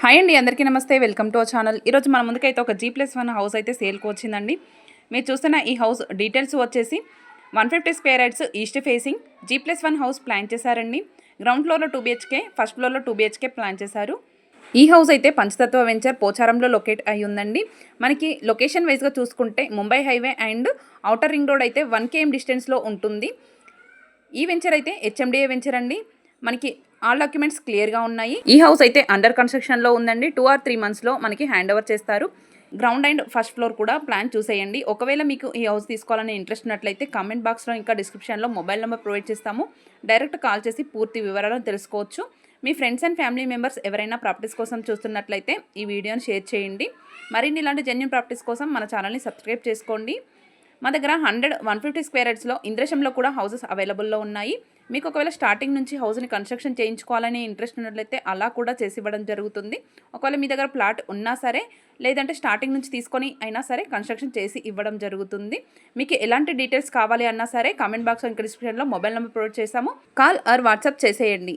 Hi అండి, అందరికీ నమస్తే. Welcome to our channel. ఈరోజు మన ముందుకైతే ఒక G+1 హౌస్ అయితే సేల్కి వచ్చిందండి. మీరు చూస్తున్న ఈ హౌస్ డీటెయిల్స్ వచ్చేసి 150 square yards east facing G+1 house plan చేశారండి. గ్రౌండ్ ఫ్లోర్లో 2 BHK, ఫస్ట్ ఫ్లోర్లో 2 BHK ప్లాన్ చేశారు. ఈ హౌస్ అయితే పంచతత్వ వెంచర్ పోచారంలో లొకేట్ అయి ఉందండి. మనకి లొకేషన్ వైజ్గా చూసుకుంటే Mumbai highway and outer ring road అయితే 1 km డిస్టెన్స్లో ఉంటుంది. ఈ వెంచర్ అయితే HMDA వెంచర్ అండి. మనకి ఆల్ డాక్యుమెంట్స్ క్లియర్గా ఉన్నాయి. ఈ హౌస్ అయితే అండర్ కన్స్ట్రక్షన్లో ఉందండి. 2 or 3 monthsలో మనకి హ్యాండ్ ఓవర్ చేస్తారు. గ్రౌండ్ అండ్ ఫస్ట్ ఫ్లోర్ కూడా ప్లాన్ చూసేయండి. ఒకవేళ మీకు ఈ హౌస్ తీసుకోవాలని ఇంట్రెస్ట్ ఉన్నట్లయితే కామెంట్ బాక్స్లో ఇంకా డిస్క్రిప్షన్లో మొబైల్ నెంబర్ ప్రొవైడ్ చేస్తాము. డైరెక్ట్ కాల్ చేసి పూర్తి వివరాలను తెలుసుకోవచ్చు. మీ ఫ్రెండ్స్ అండ్ ఫ్యామిలీ మెంబర్స్ ఎవరైనా ప్రాపర్టీస్ కోసం చూస్తున్నట్లయితే ఈ వీడియోని షేర్ చేయండి. మరిన్ని ఇలాంటి జెన్యూన్ ప్రాపర్టీస్ కోసం మన ఛానల్ని సబ్స్క్రైబ్ చేసుకోండి. మా దగ్గర 150 స్క్వేర్ యార్డ్స్లో ఇంద్రశంలో కూడా హౌసెస్ అవైలబుల్లో ఉన్నాయి. మీకు ఒకవేళ స్టార్టింగ్ నుంచి హౌస్ని కన్స్ట్రక్షన్ చేయించుకోవాలని ఇంట్రెస్ట్ ఉన్నట్లయితే అలా కూడా చేసి ఇవ్వడం జరుగుతుంది. ఒకవేళ మీ దగ్గర ప్లాట్ ఉన్నా సరే, లేదంటే స్టార్టింగ్ నుంచి తీసుకొని అయినా సరే కన్స్ట్రక్షన్ చేసి ఇవ్వడం జరుగుతుంది. మీకు ఎలాంటి డీటెయిల్స్ కావాలి అన్నా సరే కామెంట్ బాక్స్ డిస్క్రిప్షన్లో మొబైల్ నెంబర్ ప్రొవైడ్ చేసాము. కాల్ ఆర్ వాట్సాప్ చేసేయండి.